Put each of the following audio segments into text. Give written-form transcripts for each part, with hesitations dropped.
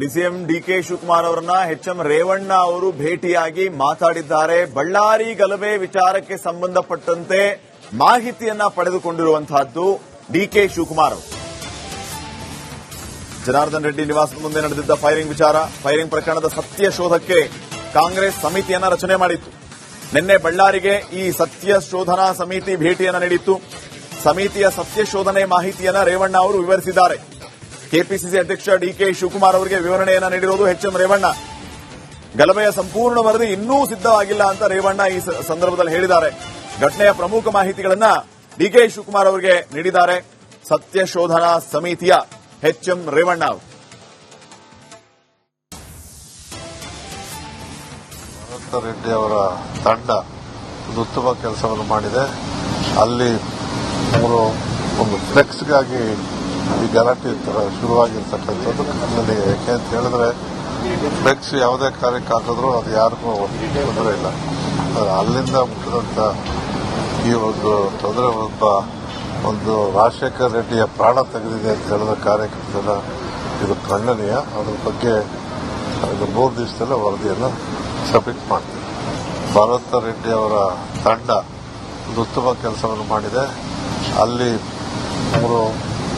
DCM DK Shivakumar ಅವರನ್ನ HM Revanna ಅವರು ಭೇಟಿಯಾಗಿ ಮಾತಾಡಿದ್ದಾರೆ. ಬಳ್ಳಾರಿ ಗಲಭೆ ವಿಚಾರಕ್ಕೆ ಸಂಬಂಧಪಟ್ಟಂತೆ ಮಾಹಿತಿಯನ್ನ ಪಡೆದುಕೊಂಡಿರುವಂತಹದ್ದು ಡಿಕೆ ಶಿವಕುಮಾರ್ ಅವರು. ಜನಾರ್ದನ್ ರೆಡ್ಡಿ ನಿವಾಸದ ಮುಂದೆ ನಡೆದಿದ್ದ ಫೈರಿಂಗ್ ಪ್ರಕರಣದ ಸತ್ಯ ಶೋಧಕ್ಕೆ ಕಾಂಗ್ರೆಸ್ ಸಮಿತಿಯನ್ನ ರಚನೆ ಮಾಡಿತ್ತು. ನಿನ್ನೆ ಬಳ್ಳಾರಿಗೆ ಈ ಸತ್ಯ ಶೋಧನಾ ಸಮಿತಿ ಭೇಟಿಯನ್ನ ನೀಡಿತ್ತು. ಸಮಿತಿಯ ಸತ್ಯ ಶೋಧನೆ ಮಾಹಿತಿಯನ್ನ ರೇವಣ್ಣ ಅವರು ವಿವರಿಸಿದ್ದಾರೆ. ಕೆಪಿಸಿಸಿ ಅಧ್ಯಕ್ಷ ಡಿಕೆ ಶಿವಕುಮಾರ್ ಅವರಿಗೆ ವಿವರಣೆಯನ್ನ ನೀಡಿರುವುದು ಎಚ್ಎಂ ರೇವಣ್ಣ. ಗಲಭೆಯ ಸಂಪೂರ್ಣ ವರದಿ ಇನ್ನೂ ಸಿದ್ದವಾಗಿಲ್ಲ ಅಂತ ರೇವಣ್ಣ ಈ ಸಂದರ್ಭದಲ್ಲಿ ಹೇಳಿದ್ದಾರೆ. ಘಟನೆಯ ಪ್ರಮುಖ ಮಾಹಿತಿಗಳನ್ನ ಡಿಕೆ ಶಿವಕುಮಾರ್ ಅವರಿಗೆ ನೀಡಿದ್ದಾರೆ ಸತ್ಯ ಶೋಧನಾ ಸಮಿತಿಯ ಎಚ್ಎಂ ರೇವಣ್ಣ ಅವರು. ರೆಡ್ಡಿ ಅವರ ತಂಡ ಒಂದು ಉತ್ತಮ ಕೆಲಸವನ್ನು ಮಾಡಿದೆ. ಅಲ್ಲಿ ಒಂದು ಫ್ಲೆಕ್ಸ್ಗಾಗಿ ಈ ಗಲಾಟೆ ಶುರುವಾಗಿರ್ತಕ್ಕಂಥದ್ದು ನನಗೆ ಯಾಕೆ ಅಂತ ಹೇಳಿದ್ರೆ ಫ್ಲೆಕ್ಸ್ ಯಾವುದೇ ಕಾರ್ಯಕ್ಕೆ ಹಾಕಿದ್ರು ಅದು ಯಾರಿಗೂ ತೊಂದರೆ ಇಲ್ಲ. ಅಲ್ಲಿಂದ ಮುಟ್ಟಿದಂತ ಈ ಒಂದು ತೊಂದರೆ ಒಂದು ರಾಜಶೇಖರ್ ರೆಡ್ಡಿಯ ಪ್ರಾಣ ತೆಗೆದಿದೆ ಅಂತ ಹೇಳಿದ ಕಾರ್ಯಕ್ರಮದ ಇದು ಖಂಡನೀಯ. ಅದ್ರ ಬಗ್ಗೆ 3 ದಿವಸದಲ್ಲೇ ವರದಿಯನ್ನು ಸಬ್ಮಿಟ್ ಮಾಡ್ತೀವಿ. ಭಾರತ ರೆಡ್ಡಿ ಅವರ ತಂಡ ಒಂದು ಉತ್ತಮ ಕೆಲಸವನ್ನು ಮಾಡಿದೆ. ಅಲ್ಲಿ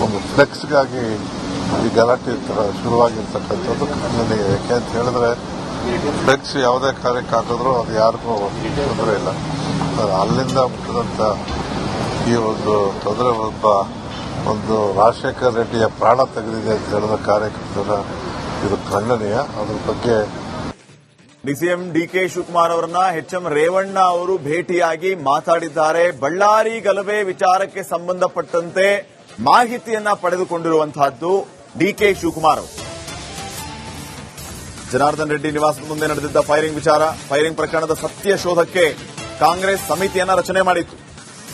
ಒಂದು ಫ್ಲೆಕ್ಸ್ಗಾಗಿ ಈ ಗಲಾಟೆ ಶುರುವಾಗಿರ್ತಕ್ಕಂಥದ್ದು ನನಗೆ ಯಾಕೆ ಅಂತ ಹೇಳಿದ್ರೆ ಫ್ಲೆಕ್ಸ್ ಯಾವುದೇ ಕಾರ್ಯಕ್ಕೆ ಹಾಕಿದ್ರು ಅದು ಯಾರಿಗೂ ತೊಂದರೆ ಇಲ್ಲ. ಅಲ್ಲಿಂದ ಮುಟ್ಟಿದಂತ ಈ ಒಂದು ತೊಂದರೆ ಒಂದು ರಾಜಶೇಖರ್ ರೆಡ್ಡಿಯ ಪ್ರಾಣ ತೆಗೆದಿದೆ ಅಂತ ಹೇಳಿದ ಕಾರ್ಯಕ್ರಮದ ಇದು ಖಂಡನೀಯ. ಅದ್ರ ಬಗ್ಗೆ ಡಿಸಿಎಂ ಡಿಕೆ ಶಿವಕುಮಾರ್ ಅವರನ್ನ ಎಚ್ಎಂ ರೇವಣ್ಣ ಅವರು ಭೇಟಿಯಾಗಿ ಮಾತಾಡಿದ್ದಾರೆ. ಬಳ್ಳಾರಿ ಗಲಭೆ ವಿಚಾರಕ್ಕೆ ಸಂಬಂಧಪಟ್ಟಂತೆ ಮಾಹಿತಿಯನ್ನ ಪಡೆದುಕೊಂಡಿರುವಂತಹದ್ದು ಡಿಕೆ ಶಿವಕುಮಾರ್ ಅವರು. ಜನಾರ್ದನ್ ರೆಡ್ಡಿ ನಿವಾಸದ ಮುಂದೆ ನಡೆದಿದ್ದ ಫೈರಿಂಗ್ ಪ್ರಕರಣದ ಸತ್ಯ ಶೋಧಕ್ಕೆ ಕಾಂಗ್ರೆಸ್ ಸಮಿತಿಯನ್ನ ರಚನೆ ಮಾಡಿತ್ತು.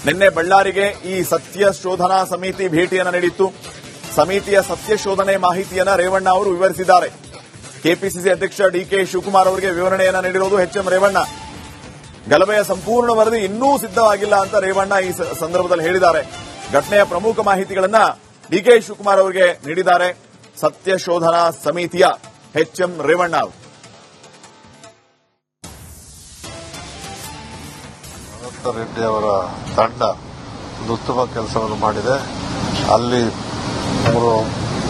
ನಿನ್ನೆ ಬಳ್ಳಾರಿಗೆ ಈ ಸತ್ಯ ಶೋಧನಾ ಸಮಿತಿ ಭೇಟಿಯನ್ನ ನೀಡಿತ್ತು. ಸಮಿತಿಯ ಸತ್ಯ ಶೋಧನೆ ಮಾಹಿತಿಯನ್ನ ರೇವಣ್ಣ ಅವರು ವಿವರಿಸಿದ್ದಾರೆ. ಕೆಪಿಸಿಸಿ ಅಧ್ಯಕ್ಷ ಡಿಕೆ ಶಿವಕುಮಾರ್ ಅವರಿಗೆ ವಿವರಣೆಯನ್ನ ನೀಡಿರುವುದು ಎಚ್ಎಂ ರೇವಣ್ಣ. ಗಲಭೆಯ ಸಂಪೂರ್ಣ ವರದಿ ಇನ್ನೂ ಸಿದ್ದವಾಗಿಲ್ಲ ಅಂತ ರೇವಣ್ಣ ಈ ಸಂದರ್ಭದಲ್ಲಿ ಹೇಳಿದ್ದಾರೆ. ಘಟನೆಯ ಪ್ರಮುಖ ಮಾಹಿತಿಗಳನ್ನ ಡಿಕೆ ಶಿವಕುಮಾರ್ ಅವರಿಗೆ ನೀಡಿದ್ದಾರೆ ಸತ್ಯ ಶೋಧನಾ ಸಮಿತಿಯ ಎಚ್ಎಂ ರೇವಣ್ಣ ಅವರು. ಭಾರತ ರೆಡ್ಡಿ ಅವರ ತಂಡ ಒಂದು ಉತ್ತಮ ಕೆಲಸವನ್ನು ಮಾಡಿದೆ. ಅಲ್ಲಿ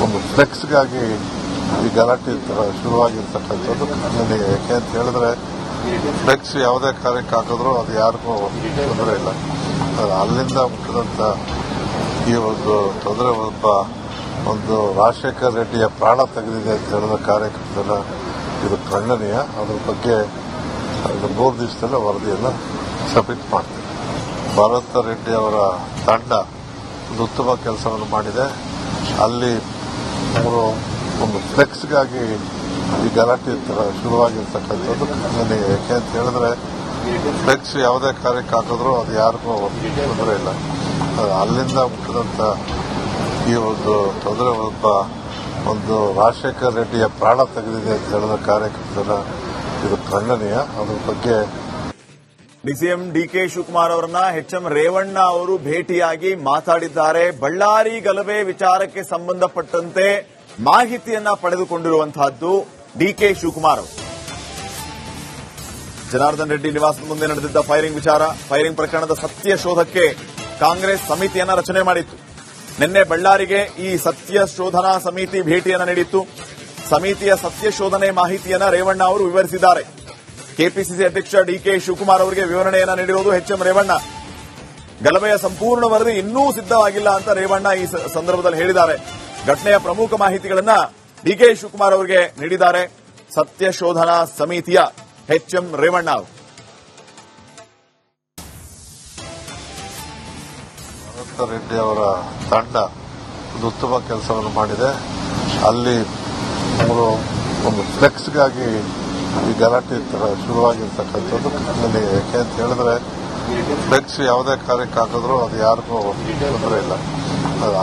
ಒಂದು ಫ್ಲೆಕ್ಸ್ಗಾಗಿ ಈ ಗಲಾಟೆ ಶುರುವಾಗಿರ್ತಕ್ಕಂಥದ್ದು ನನಗೆ ಯಾಕೆ ಅಂತ ಹೇಳಿದ್ರೆ ಫ್ಲೆಕ್ಸ್ ಯಾವುದೇ ಕಾರ್ಯಕ್ಕೆ ಹಾಕಿದ್ರು ಅದು ಯಾರಿಗೂ ತೊಂದರೆ ಇಲ್ಲ. ಅಲ್ಲಿಂದ ಮುಟ್ಟಿದಂತ ಈ ಒಂದು ತೊಂದರೆ ಒಂದು ರಾಜಶೇಖರ್ ರೆಡ್ಡಿಯ ಪ್ರಾಣ ತೆಗೆದಿದೆ ಅಂತ ಹೇಳಿದ ಕಾರ್ಯಕ್ರಮದ ಇದು ಖಂಡನೀಯ. ಅದ್ರ ಬಗ್ಗೆ 3 ದಿವಸದಲ್ಲೇ ವರದಿಯನ್ನು ಸಬ್ಮಿಟ್ ಮಾಡ್ತೀವಿ. ಭಾರತ ರೆಡ್ಡಿ ಅವರ ತಂಡ ಒಂದು ಉತ್ತಮ ಕೆಲಸವನ್ನು ಮಾಡಿದೆ. ಅಲ್ಲಿ ಒಂದು ಫ್ಲೆಕ್ಸ್ಗಾಗಿ ಈ ಗಲಾಟೆ ಶುರುವಾಗಿರ್ತಕ್ಕಂಥದ್ದು ನನಗೆ ಯಾಕೆ ಅಂತ ಹೇಳಿದ್ರೆ ಫ್ಲೆಕ್ಸ್ ಯಾವುದೇ ಕಾರ್ಯಕ್ಕೆ ಹಾಕಿದ್ರು ಅದು ಯಾರಿಗೂ ತೊಂದರೆ ಇಲ್ಲ. ಅಲ್ಲಿಂದ ಮುಟ್ಟಿದಂತ ಈ ಒಂದು ತೊಂದರೆ ಒಂದು ರಾಜಶೇಖರ್ ರೆಡ್ಡಿಯ ಪ್ರಾಣ ತೆಗೆದಿದೆ ಅಂತ ಹೇಳಿದ ಕಾರ್ಯಕ್ರಮದ ಇದು ಖಂಡನೀಯ. ಅದ್ರ ಬಗ್ಗೆ ಡಿಸಿಎಂ ಡಿಕೆ ಶಿವಕುಮಾರ್ ಅವರನ್ನ ಎಚ್ಎಂ ರೇವಣ್ಣ ಅವರು ಭೇಟಿಯಾಗಿ ಮಾತಾಡಿದ್ದಾರೆ. ಬಳ್ಳಾರಿ ಗಲಭೆ ವಿಚಾರಕ್ಕೆ ಸಂಬಂಧಪಟ್ಟಂತೆ ಮಾಹಿತಿಯನ್ನ ಪಡೆದುಕೊಂಡಿರುವಂತಹದ್ದು ಡಿಕೆ ಶಿವಕುಮಾರ್ ಅವರು. ಜನಾರ್ದನ್ ರೆಡ್ಡಿ ನಿವಾಸದ ಮುಂದೆ ನಡೆದಿದ್ದ ಫೈರಿಂಗ್ ಪ್ರಕರಣದ ಸತ್ಯ ಶೋಧಕ್ಕೆ ಕಾಂಗ್ರೆಸ್ ಸಮಿತಿಯನ್ನ ರಚನೆ ಮಾಡಿತ್ತು. ನಿನ್ನೆ ಬಳ್ಳಾರಿಗೆ ಈ ಸತ್ಯ ಶೋಧನಾ ಸಮಿತಿ ಭೇಟಿಯನ್ನ ನೀಡಿತ್ತು. ಸಮಿತಿಯ ಸತ್ಯ ಶೋಧನೆ ಮಾಹಿತಿಯನ್ನ ರೇವಣ್ಣ ಅವರು ವಿವರಿಸಿದ್ದಾರೆ. ಕೆಪಿಸಿಸಿ ಅಧ್ಯಕ್ಷ ಡಿಕೆ ಶಿವಕುಮಾರ್ ಅವರಿಗೆ ವಿವರಣೆಯನ್ನ ನೀಡಿರುವುದು ಎಚ್ಎಂ ರೇವಣ್ಣ. ಗಲಭೆಯ ಸಂಪೂರ್ಣ ವರದಿ ಇನ್ನೂ ಸಿದ್ದವಾಗಿಲ್ಲ ಅಂತ ರೇವಣ್ಣ ಈ ಸಂದರ್ಭದಲ್ಲಿ ಹೇಳಿದ್ದಾರೆ. ಘಟನೆಯ ಪ್ರಮುಖ ಮಾಹಿತಿಗಳನ್ನ ಡಿಕೆ ಶಿವಕುಮಾರ್ ಅವರಿಗೆ ನೀಡಿದ್ದಾರೆ ಸತ್ಯ ಶೋಧನಾ ಸಮಿತಿಯ ಎಚ್ಎಂ ರೇವಣ್ಣ ಅವರು. ಭಾರತ ರೆಡ್ಡಿ ಅವರ ತಂಡ ಒಂದು ಉತ್ತಮ ಕೆಲಸವನ್ನು ಮಾಡಿದೆ. ಅಲ್ಲಿ ಒಂದು ಫ್ಲೆಕ್ಸ್ಗಾಗಿ ಈ ಗಲಾಟೆ ಶುರುವಾಗಿರ್ತಕ್ಕಂಥದ್ದು ನನಗೆ ಯಾಕೆ ಅಂತ ಹೇಳಿದ್ರೆ ಫ್ಲೆಕ್ಸ್ ಯಾವುದೇ ಕಾರ್ಯಕ್ಕೆ ಹಾಕಿದ್ರು ಅದು ಯಾರಿಗೂ ತೊಂದರೆ ಇಲ್ಲ.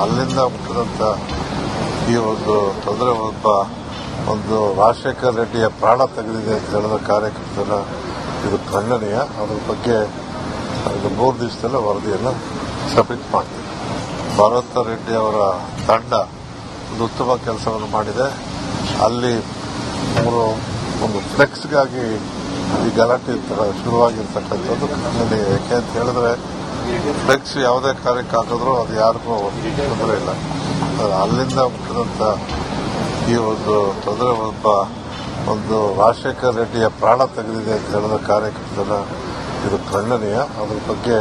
ಅಲ್ಲಿಂದ ಮುಟ್ಟಿದಂತ ಈ ಒಂದು ತೊಂದರೆ ಒಂದು ರಾಜಶೇಖರ್ ರೆಡ್ಡಿಯ ಪ್ರಾಣ ತೆಗೆದಿದೆ ಅಂತ ಹೇಳಿದ ಕಾರ್ಯಕ್ರಮದ ಇದು ಖಂಡನೀಯ. ಅದ್ರ ಬಗ್ಗೆ 3 ದಿವಸದಲ್ಲೇ ವರದಿಯನ್ನು ಸಬ್ಮಿಟ್ ಮಾಡ್ತೀವಿ. ಭಾರತ ರೆಡ್ಡಿ ಅವರ ತಂಡ ಒಂದು ಉತ್ತಮ ಕೆಲಸವನ್ನು ಮಾಡಿದೆ. ಅಲ್ಲಿ ಅವರು ಒಂದು ಫ್ಲೆಕ್ಸ್ಗಾಗಿ ಈ ಗಲಾಟೆ ತರ ಶುರುವಾಗಿರ್ತಕ್ಕಂಥದ್ದು ನನಗೆ ಯಾಕೆ ಅಂತ ಹೇಳಿದ್ರೆ ಫ್ಲೆಕ್ಸ್ ಯಾವುದೇ ಕಾರ್ಯಕ್ಕೆ ಹಾಕಿದ್ರು ಅದು ಯಾರಿಗೂ ತೊಂದರೆ ಇಲ್ಲ. ಅಲ್ಲಿಂದ ಮುಟ್ಟಿದಂತ ಈ ಒಂದು ತೊಂದರೆ ಒಂದು ರಾಜಶೇಖರ್ ರೆಡ್ಡಿಯ ಪ್ರಾಣ ತೆಗೆದಿದೆ ಅಂತ ಹೇಳಿದ ಕಾರ್ಯಕರ್ತನ ಇದು ಖಂಡನೀಯ. ಅದ್ರ ಬಗ್ಗೆ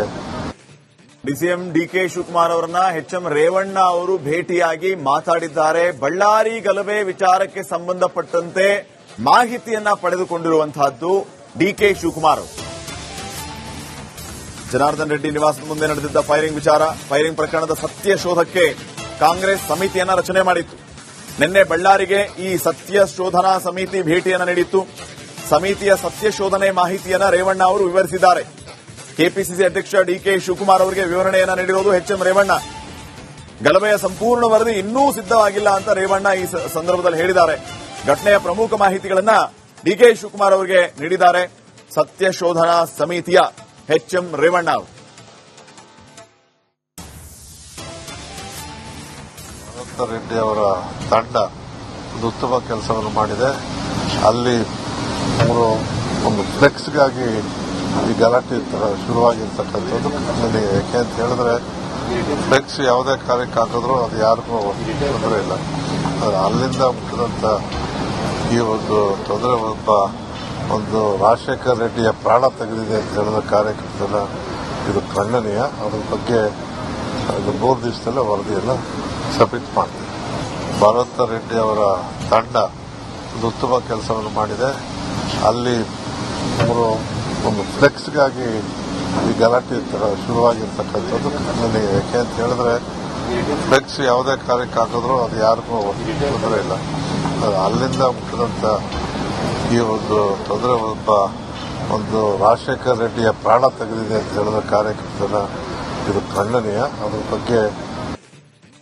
ಡಿಸಿಎಂ ಡಿಕೆ ಶಿವಕುಮಾರ್ ಅವರನ್ನ ಎಚ್ಎಂ ರೇವಣ್ಣ ಅವರು ಭೇಟಿಯಾಗಿ ಮಾತಾಡಿದ್ದಾರೆ. ಬಳ್ಳಾರಿ ಗಲಭೆ ವಿಚಾರಕ್ಕೆ ಸಂಬಂಧಪಟ್ಟಂತೆ ಮಾಹಿತಿಯನ್ನ ಪಡೆದುಕೊಂಡಿರುವಂತಹದ್ದು ಡಿಕೆ ಶಿವಕುಮಾರ್ ಅವರು. ಜನಾರ್ದನ್ ರೆಡ್ಡಿ ನಿವಾಸದ ಮುಂದೆ ನಡೆದಿದ್ದ ಫೈರಿಂಗ್ ಪ್ರಕರಣದ ಸತ್ಯ ಶೋಧಕ್ಕೆ ಕಾಂಗ್ರೆಸ್ ಸಮಿತಿಯನ್ನ ರಚನೆ ಮಾಡಿತ್ತು. ನಿನ್ನೆ ಬಳ್ಳಾರಿಗೆ ಈ ಸತ್ಯ ಶೋಧನಾ ಸಮಿತಿ ಭೇಟಿಯನ್ನ ನೀಡಿತ್ತು. ಸಮಿತಿಯ ಸತ್ಯ ಶೋಧನೆ ಮಾಹಿತಿಯನ್ನ ರೇವಣ್ಣ ಅವರು ವಿವರಿಸಿದ್ದಾರೆ. ಕೆಪಿಸಿಸಿ ಅಧ್ಯಕ್ಷ ಡಿಕೆ ಶಿವಕುಮಾರ್ ಅವರಿಗೆ ವಿವರಣೆಯನ್ನ ನೀಡಿರುವುದು ಎಚ್ಎಂ ರೇವಣ್ಣ. ಗಲಭೆಯ ಸಂಪೂರ್ಣ ವರದಿ ಇನ್ನೂ ಸಿದ್ದವಾಗಿಲ್ಲ ಅಂತ ರೇವಣ್ಣ ಈ ಸಂದರ್ಭದಲ್ಲಿ ಹೇಳಿದ್ದಾರೆ. ಘಟನೆಯ ಪ್ರಮುಖ ಮಾಹಿತಿಗಳನ್ನ ಡಿಕೆ ಶಿವಕುಮಾರ್ ಅವರಿಗೆ ನೀಡಿದ್ದಾರೆ ಸತ್ಯ ಶೋಧನಾ ಸಮಿತಿಯ ಎಚ್ಎಂ ರೇವಣ್ಣ ಅವರು. ರೆಡ್ಡಿ ಅವರ ತಂಡ ಒಂದು ಉತ್ತಮ ಕೆಲಸವನ್ನು ಮಾಡಿದೆ. ಅಲ್ಲಿ ಅವರು ಒಂದು ಫ್ಲೆಕ್ಸ್ಗಾಗಿ ಈ ಗಲಾಟೆ ತರ ಶುರುವಾಗಿರ್ತಕ್ಕಂಥದ್ದು ನನಗೆ ಯಾಕೆ ಅಂತ ಹೇಳಿದ್ರೆ ಫ್ಲೆಕ್ಸ್ ಯಾವುದೇ ಕಾರ್ಯಕ್ಕೆ ಹಾಕಿದ್ರು ಅದು ಯಾರಿಗೂ ತೊಂದರೆ ಇಲ್ಲ. ಅಲ್ಲಿಂದ ಮುಟ್ಟಿದಂತ ಈ ಒಂದು ತೊಂದರೆ ಒಂದು ರಾಜಶೇಖರ್ ರೆಡ್ಡಿಯ ಪ್ರಾಣ ತೆಗೆದಿದೆ ಅಂತ ಹೇಳಿದ ಕಾರ್ಯಕರ್ತನ ಇದು ಖಂಡನೀಯ. ಅದ್ರ ಬಗ್ಗೆ 3 ದಿವಸದಲ್ಲೇ ವರದಿಯನ್ನು ಸಬ್ಮಿಟ್ ಮಾಡಿದೆ. ಭರತ್ ರೆಡ್ಡಿ ಅವರ ತಂಡ ಒಂದು ಉತ್ತಮ ಕೆಲಸವನ್ನು ಮಾಡಿದೆ. ಅಲ್ಲಿ ಅವರು ಒಂದು ಫ್ಲೆಕ್ಸ್ಗಾಗಿ ಈ ಗಲಾಟೆ ತರ ಶುರುವಾಗಿರ್ತಕ್ಕಂಥದ್ದು ನನಗೆ ಯಾಕೆ ಅಂತ ಹೇಳಿದ್ರೆ ಫ್ಲೆಕ್ಸ್ ಯಾವುದೇ ಕಾರ್ಯಕ್ಕೆ ಹಾಕಿದ್ರು ಅದು ಯಾರಿಗೂ ತೊಂದರೆ ಇಲ್ಲ. ಅಲ್ಲಿಂದ ಮುಟ್ಟಿದಂತ ಈ ಒಂದು ತೊಂದರೆ ಒಂದು ರಾಜಶೇಖರ್ ರೆಡ್ಡಿಯ ಪ್ರಾಣ ತೆಗೆದಿದೆ ಅಂತ ಹೇಳಿದ ಕಾರ್ಯಕರ್ತನ ಇದು ಖಂಡನೀಯ. ಅದ್ರ ಬಗ್ಗೆ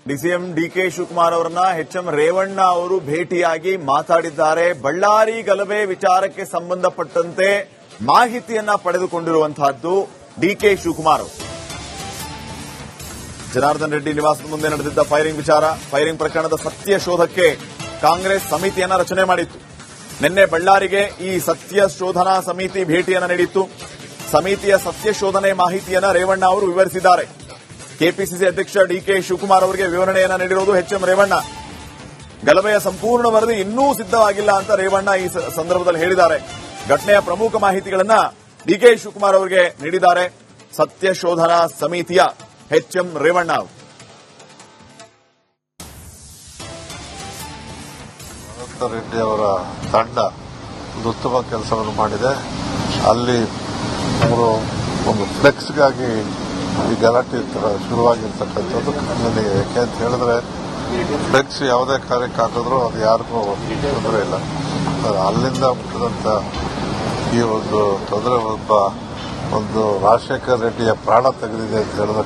ಡಿಸಿಎಂ ಡಿಕೆ ಶಿವಕುಮಾರ್ ಅವರನ್ನ ಎಚ್ಎಂ ರೇವಣ್ಣ ಅವರು ಭೇಟಿಯಾಗಿ ಮಾತಾಡಿದ್ದಾರೆ. ಬಳ್ಳಾರಿ ಗಲಭೆ ವಿಚಾರಕ್ಕೆ ಸಂಬಂಧಪಟ್ಟಂತೆ ಮಾಹಿತಿಯನ್ನ ಪಡೆದುಕೊಂಡಿರುವಂತಹದ್ದು ಡಿಕೆ ಶಿವಕುಮಾರ್ ಅವರು. ಜನಾರ್ದನ್ ರೆಡ್ಡಿ ನಿವಾಸದ ಮುಂದೆ ನಡೆದಿದ್ದ ಫೈರಿಂಗ್ ಪ್ರಕರಣದ ಸತ್ಯ ಶೋಧಕ್ಕೆ ಕಾಂಗ್ರೆಸ್ ಸಮಿತಿಯನ್ನ ರಚನೆ ಮಾಡಿತ್ತು. ನಿನ್ನೆ ಬಳ್ಳಾರಿಗೆ ಈ ಸತ್ಯ ಶೋಧನಾ ಸಮಿತಿ ಭೇಟಿಯನ್ನ ನೀಡಿತ್ತು. ಸಮಿತಿಯ ಸತ್ಯ ಶೋಧನೆ ಮಾಹಿತಿಯನ್ನ ರೇವಣ್ಣ ಅವರು ವಿವರಿಸಿದ್ದಾರೆ. ಕೆಪಿಸಿಸಿ ಅಧ್ಯಕ್ಷ ಡಿಕೆ ಶಿವಕುಮಾರ್ ಅವರಿಗೆ ವಿವರಣೆಯನ್ನ ನೀಡಿರುವುದು ಎಚ್ಎಂ ರೇವಣ್ಣ. ಗಲಭೆಯ ಸಂಪೂರ್ಣ ವರದಿ ಇನ್ನೂ ಸಿದ್ದವಾಗಿಲ್ಲ ಅಂತ ರೇವಣ್ಣ ಈ ಸಂದರ್ಭದಲ್ಲಿ ಹೇಳಿದ್ದಾರೆ. ಘಟನೆಯ ಪ್ರಮುಖ ಮಾಹಿತಿಗಳನ್ನ ಡಿಕೆ ಶಿವಕುಮಾರ್ ಅವರಿಗೆ ನೀಡಿದ್ದಾರೆ ಸತ್ಯ ಶೋಧನಾ ಸಮಿತಿಯ ಎಚ್ಎಂ ರೇವಣ್ಣ ಅವರು. ಭರತ್ ರೆಡ್ಡಿ ಅವರ ತಂಡ ಒಂದು ಉತ್ತಮ ಕೆಲಸವನ್ನು ಮಾಡಿದೆ. ಅಲ್ಲಿ ಅವರು ಒಂದು ಫ್ಲೆಕ್ಸ್ಗಾಗಿ ಈ ಗಲಾಟೆ ತರ ಶುರುವಾಗಿರ್ತಕ್ಕಂಥದ್ದು ನನಗೆ ಯಾಕೆ ಅಂತ ಹೇಳಿದ್ರೆ ಫ್ಲೆಕ್ಸ್ ಯಾವುದೇ ಕಾರ್ಯಕ್ಕೆ ಹಾಕಿದ್ರು ಅದು ಯಾರಿಗೂ ತೊಂದರೆ ಇಲ್ಲ. ಅಲ್ಲಿಂದ ಮುಟ್ಟಿದಂತ ಈ ಒಂದು ತೊಂದರೆ ಒಂದು ರಾಜಶೇಖರ್ ರೆಡ್ಡಿಯ ಪ್ರಾಣ ತೆಗೆದಿದೆ ಅಂತ ಹೇಳಿದ